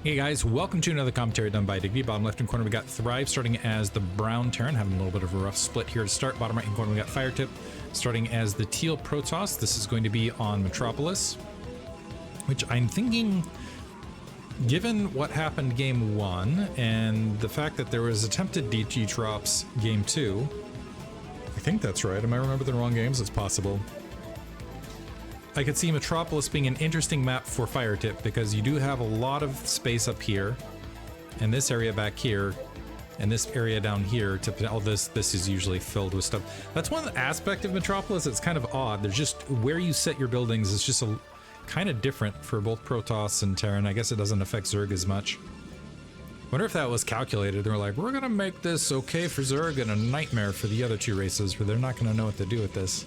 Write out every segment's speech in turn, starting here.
Hey guys, welcome to another commentary done by Diggity. Bottom left hand corner we got Thrive starting as the brown Terran, having a little bit of a rough split here to start. Bottom right hand corner we got Firetip starting as the teal Protoss. This is going to be on Metropolis, which I'm thinking, given what happened game 1 and the fact that there was attempted DT drops game 2, I think that's right. Am I remember the wrong games? It's possible. I could see Metropolis being an interesting map for Firetip because you do have a lot of space up here and this area back here and this area down here to all this is usually filled with stuff. That's one aspect of Metropolis that's kind of odd. There's just where you set your buildings is just a kind of different for both Protoss and Terran. I guess it doesn't affect Zerg as much. Wonder if that was calculated. They were like, we're gonna make this okay for Zerg and a nightmare for the other two races where they're not gonna know what to do with this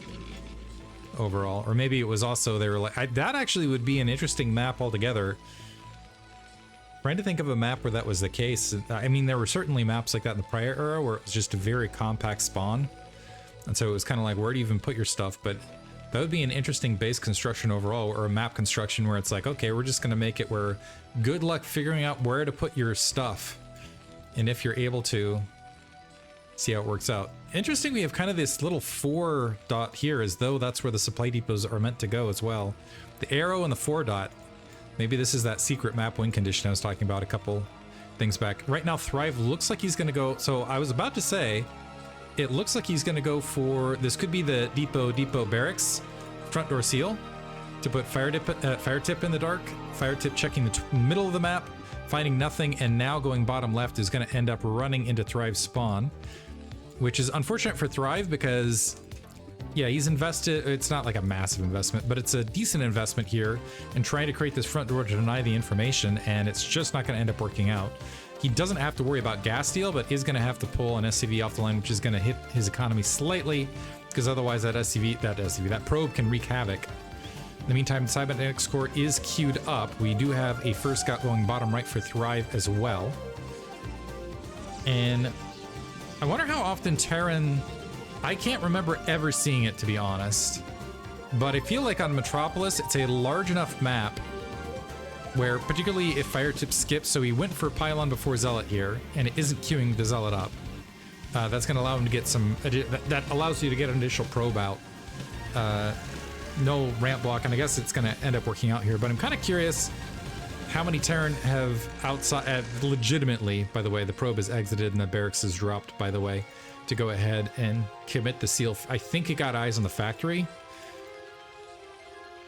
overall. Or maybe it was also they were like, that actually would be an interesting map altogether. Trying to think of a map where that was the case. I mean, there were certainly maps like that in the prior era where it was just a very compact spawn, and so it was kind of like, where do you even put your stuff? But that would be an interesting base construction overall, or a map construction where it's like, okay, we're just going to make it where good luck figuring out where to put your stuff, and if you're able to, see how it works out. Interesting, we have kind of this little 4 dot here as though that's where the supply depots are meant to go as well. The arrow and the 4 dot. Maybe this is that secret map win condition I was talking about a couple things back. Right now, Thrive looks like he's going to go. So I was about to say, it looks like he's going to go for, this could be the depot barracks, front door seal, to put Firetip in the dark. Firetip checking the middle of the map, finding nothing, and now going bottom left is going to end up running into Thrive's spawn, which is unfortunate for Thrive because, yeah, he's invested, it's not like a massive investment, but it's a decent investment here in trying to create this front door to deny the information, and it's just not going to end up working out. He doesn't have to worry about gas steal, but is going to have to pull an SCV off the line, which is going to hit his economy slightly, because otherwise that probe can wreak havoc. In the meantime, the cybernetics core is queued up. We do have a first scout going bottom right for Thrive as well. And I wonder how often Terran, I can't remember ever seeing it, to be honest, but I feel like on Metropolis, it's a large enough map where, particularly if Firetip skips, so he went for Pylon before Zealot here, and it isn't queuing the Zealot up. That's going to allow him to get some, that allows you to get an initial probe out. No ramp block, and I guess it's going to end up working out here, but I'm kind of curious how many Terran have outside, legitimately, by the way, the probe is exited and the barracks is dropped, by the way, to go ahead and commit the seal. I think it got eyes on the factory.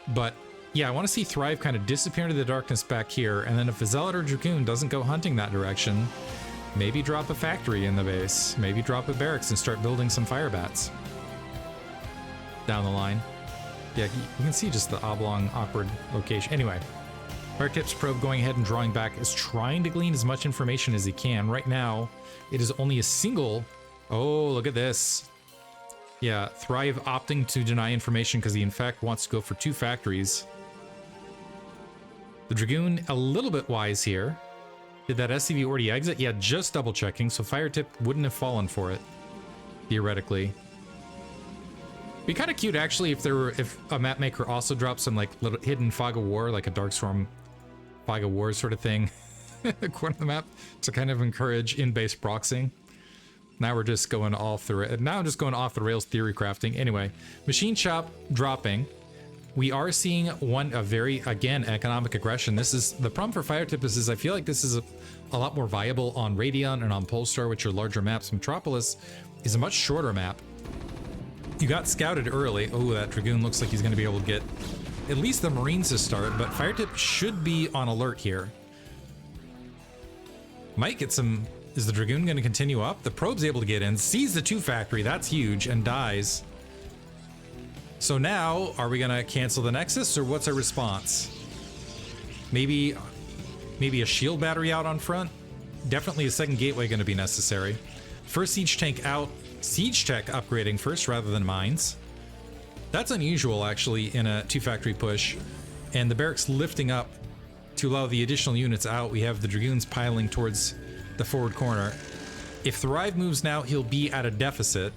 But yeah, I want to see Thrive kind of disappear into the darkness back here, and then if a Zealot or Dragoon doesn't go hunting that direction, maybe drop a factory in the base, maybe drop a barracks and start building some fire-bats down the line. Yeah, you can see just the oblong, awkward location. Anyway, Firetip's probe going ahead and drawing back is trying to glean as much information as he can. Right now, it is only a single. Oh, look at this. Yeah, Thrive opting to deny information because he in fact wants to go for 2 factories. The Dragoon a little bit wise here. Did that SCV already exit? Yeah, just double checking, so Firetip wouldn't have fallen for it, theoretically. Be kind of cute actually if a map maker also dropped some like little hidden fog of war, like a Darkstorm fog of war sort of thing at the corner of the map to kind of encourage in-base proxying. Now we're just going off the rails theory crafting. Anyway, machine shop dropping. We are seeing a very, again, economic aggression. This is the problem for Firetip is I feel like this is a lot more viable on Radion and on Polestar, which are larger maps. Metropolis is a much shorter map. You got scouted early. Oh, that Dragoon looks like he's going to be able to get at least the Marines to start, but Firetip should be on alert here. Might get some. Is the Dragoon going to continue up? The probe's able to get in, sees the 2 factory, that's huge, and dies. So now, are we going to cancel the Nexus, or what's our response? Maybe a shield battery out on front? Definitely a second gateway going to be necessary. First siege tank out. Siege tech upgrading first rather than mines. That's unusual actually in a 2 factory push. And the barracks lifting up to allow the additional units out. We have the Dragoons piling towards the forward corner. If Thrive moves now, he'll be at a deficit.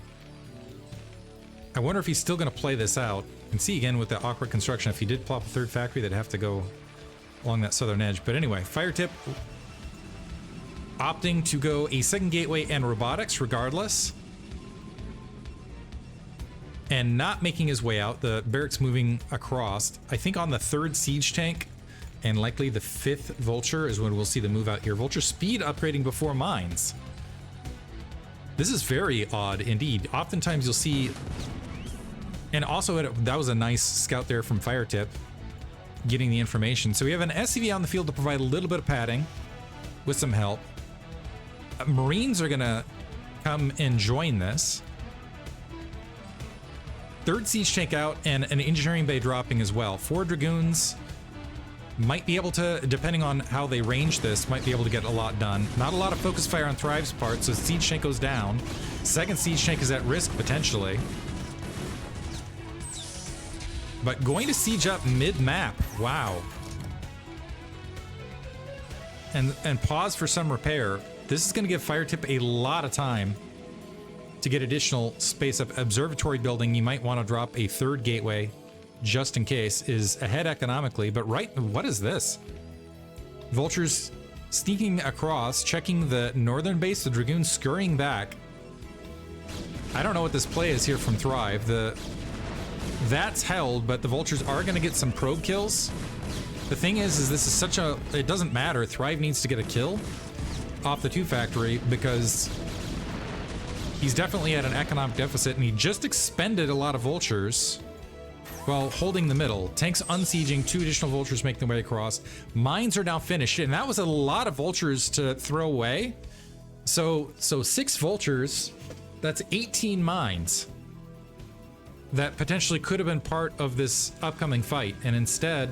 I wonder if he's still going to play this out. You can see again with the awkward construction, if he did plop a 3rd factory, they'd have to go along that southern edge. But anyway, Firetip opting to go a second gateway and robotics regardless. And not making his way out. The barracks moving across. I think on the third siege tank and likely the fifth vulture is when we'll see the move out here. Vulture speed upgrading before mines. This is very odd indeed. Oftentimes you'll see, and also that was a nice scout there from Firetip getting the information. So we have an SCV on the field to provide a little bit of padding with some help. Marines are gonna come and join this. Third siege tank out and an engineering bay dropping as well. 4 dragoons might be able to, depending on how they range this, might be able to get a lot done. Not a lot of focus fire on Thrive's part, so siege tank goes down. Second siege tank is at risk potentially. But going to siege up mid-map, wow. And pause for some repair. This is going to give Firetip a lot of time to get additional space up. Observatory building, you might want to drop a third gateway just in case, is ahead economically. But what is this? Vultures sneaking across, checking the northern base, the Dragoons scurrying back. I don't know what this play is here from Thrive. That's held, but the Vultures are going to get some probe kills. The thing is this is such a, it doesn't matter. Thrive needs to get a kill off the 2 factory because he's definitely at an economic deficit, and he just expended a lot of vultures while holding the middle. Tanks unsieging, 2 additional vultures make their way across. Mines are now finished, and that was a lot of vultures to throw away. So 6 vultures, that's 18 mines that potentially could have been part of this upcoming fight, and instead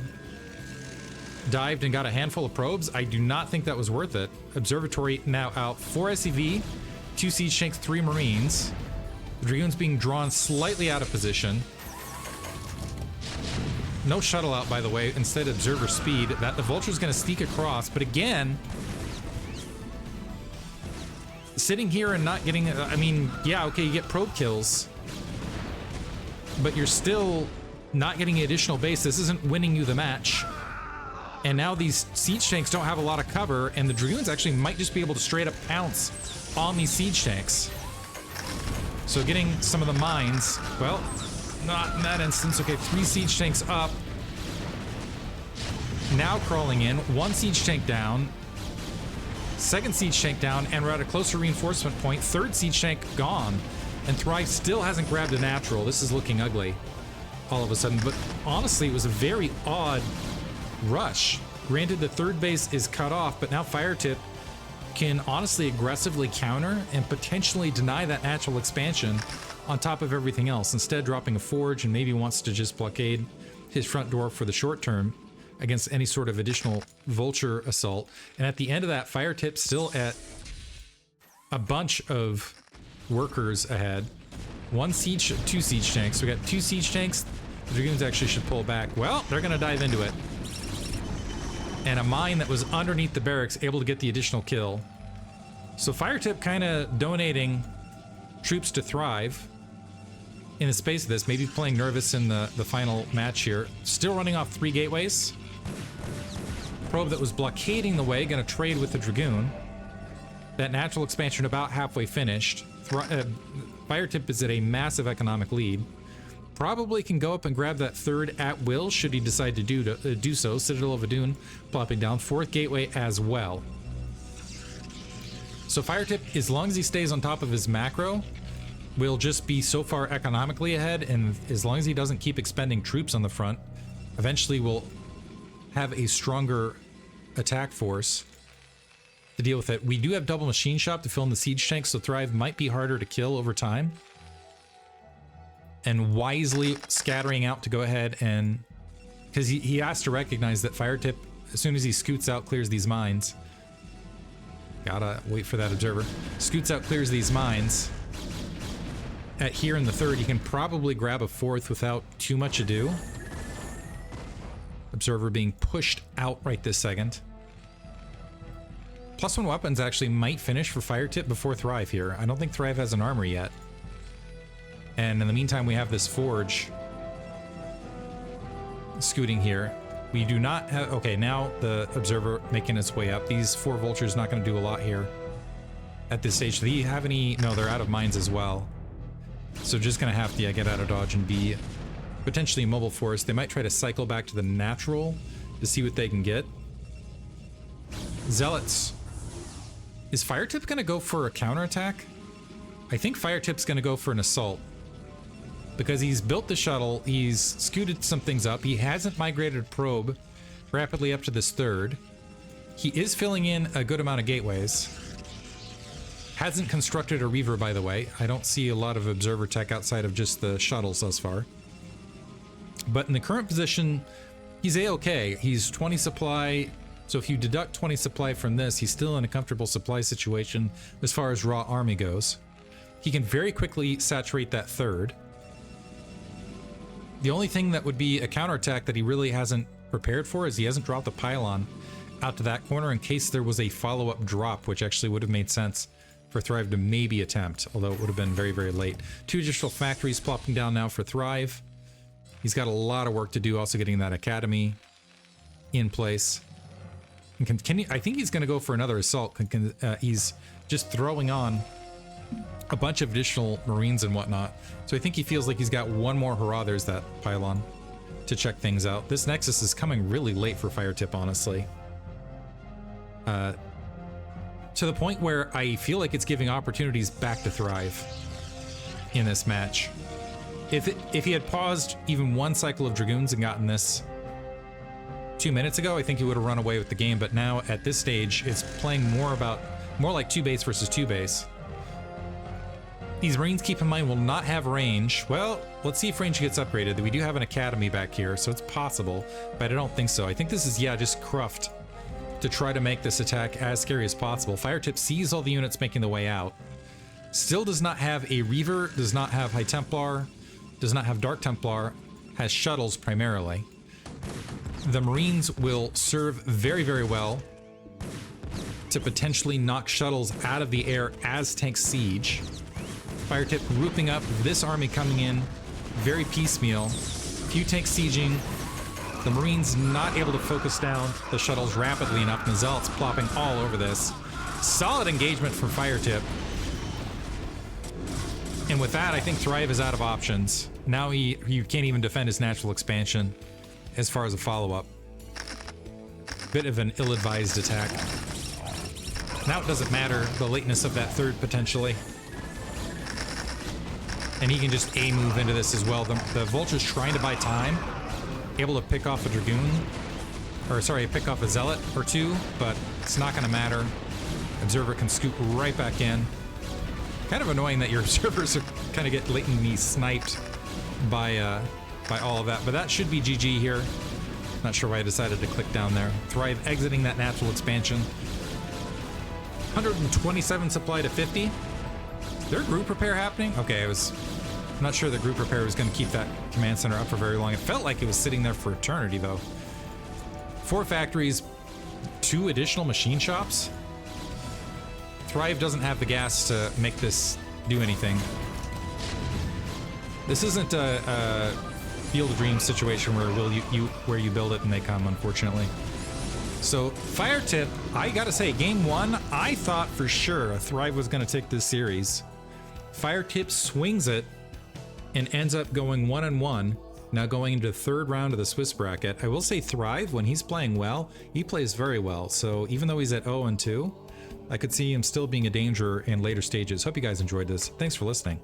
dived and got a handful of probes. I do not think that was worth it. Observatory now out. 4 SCV, 2 siege tanks, 3 marines. The Dragoons being drawn slightly out of position. No shuttle out, by the way. Instead, observer speed. That the Vulture's going to sneak across, but again, sitting here and not getting, I mean, yeah, okay, you get probe kills, but you're still not getting additional base. This isn't winning you the match. And now these siege tanks don't have a lot of cover, and the Dragoons actually might just be able to straight up pounce on these siege tanks. So getting some of the mines, well, not in that instance. Okay, 3 siege tanks up. Now crawling in, 1 siege tank down. 2nd siege tank down, and we're at a closer reinforcement point. 3rd siege tank gone. And Thrive still hasn't grabbed a natural. This is looking ugly all of a sudden. But honestly, it was a very odd rush. Granted, the 3rd base is cut off, but now Firetip can honestly aggressively counter and potentially deny that natural expansion on top of everything else, instead dropping a forge, and maybe wants to just blockade his front door for the short term against any sort of additional vulture assault. And at the end of that, Firetip still at a bunch of workers ahead. 1 siege, 2 siege tanks. We got 2 siege tanks. The Dragoons actually should pull back. Well, they're gonna dive into it. And a mine that was underneath the barracks able to get the additional kill. So Firetip kind of donating troops to Thrive in the space of this, maybe playing nervous in the final match here. Still running off 3 gateways. Probe that was blockading the way, gonna trade with the Dragoon. That natural expansion about halfway finished. Firetip is at a massive economic lead. Probably can go up and grab that 3rd at will should he decide to do so. Citadel of Adun plopping down. 4th gateway as well. So Firetip, as long as he stays on top of his macro, will just be so far economically ahead, and as long as he doesn't keep expending troops on the front, eventually will have a stronger attack force to deal with it. We do have double machine shop to fill in the siege tanks, so Thrive might be harder to kill over time. And wisely scattering out to go ahead and, because he has to recognize that Firetip, as soon as he scoots out, clears these mines. Gotta wait for that observer. Scoots out, clears these mines. At here in the 3rd, you can probably grab a 4th without too much ado. Observer being pushed out right this second. +1 weapons actually might finish for Firetip before Thrive here. I don't think Thrive has an armor yet. And in the meantime, we have this forge scooting here. We do not have... Okay, now the Observer making its way up. These 4 Vultures not going to do a lot here at this stage. Do they have any... No, they're out of mines as well. So just going to have to get out of dodge and be potentially mobile force. They might try to cycle back to the natural to see what they can get. Zealots. Is Firetip going to go for a counterattack? I think Firetip's going to go for an assault. Because he's built the shuttle, he's scooted some things up, he hasn't migrated probe rapidly up to this 3rd. He is filling in a good amount of gateways. Hasn't constructed a Reaver, by the way. I don't see a lot of observer tech outside of just the shuttles thus far. But in the current position, he's A-okay. He's 20 supply, so if you deduct 20 supply from this, he's still in a comfortable supply situation as far as raw army goes. He can very quickly saturate that 3rd. The only thing that would be a counterattack that he really hasn't prepared for is he hasn't dropped the pylon out to that corner in case there was a follow-up drop, which actually would have made sense for Thrive to maybe attempt, although it would have been very, very late. 2 additional factories plopping down now for Thrive. He's got a lot of work to do, also getting that academy in place. And I think he's going to go for another assault. He's just throwing on a bunch of additional Marines and whatnot. So I think he feels like he's got one more hurrah. There's that pylon to check things out. This Nexus is coming really late for Firetip, honestly. To the point where I feel like it's giving opportunities back to Thrive in this match. If he had paused even 1 cycle of Dragoons and gotten this 2 minutes ago, I think he would have run away with the game. But now at this stage, it's playing more like 2 base versus 2 base. These Marines, keep in mind, will not have range. Well, let's see if range gets upgraded. We do have an academy back here, so it's possible, but I don't think so. I think this is, just Cruft to try to make this attack as scary as possible. Firetip sees all the units making the way out. Still does not have a Reaver, does not have High Templar, does not have Dark Templar, has shuttles primarily. The Marines will serve very, very well to potentially knock shuttles out of the air as tanks siege. Firetip grouping up, this army coming in very piecemeal. Few tanks sieging. The Marines not able to focus down the shuttles rapidly enough, and the Zealots plopping all over this. Solid engagement from Firetip. And with that, I think Thrive is out of options. Now he can't even defend his natural expansion as far as a follow-up. Bit of an ill-advised attack. Now it doesn't matter, the lateness of that 3rd potentially. And he can just A-move into this as well. The Vulture's trying to buy time, able to pick off a Dragoon, or sorry, pick off a Zealot or 2, but it's not going to matter. Observer can scoop right back in. Kind of annoying that your observers are kind of get blatantly sniped by all of that, but that should be GG here. Not sure why I decided to click down there. Thrive exiting that natural expansion. 127 supply to 50. Is there a group repair happening? Okay, I'm not sure the group repair was going to keep that command center up for very long. It felt like it was sitting there for eternity, though. 4 factories, 2 additional machine shops. Thrive doesn't have the gas to make this do anything. This isn't a Field of Dreams situation where you build it and they come, unfortunately. So Firetip, I gotta say, game 1, I thought for sure Thrive was gonna take this series. Firetip swings it and ends up going 1-1, now going into the 3rd round of the Swiss bracket. I will say Thrive, when he's playing well, he plays very well. So even though he's at 0-2, I could see him still being a danger in later stages. Hope you guys enjoyed this. Thanks for listening.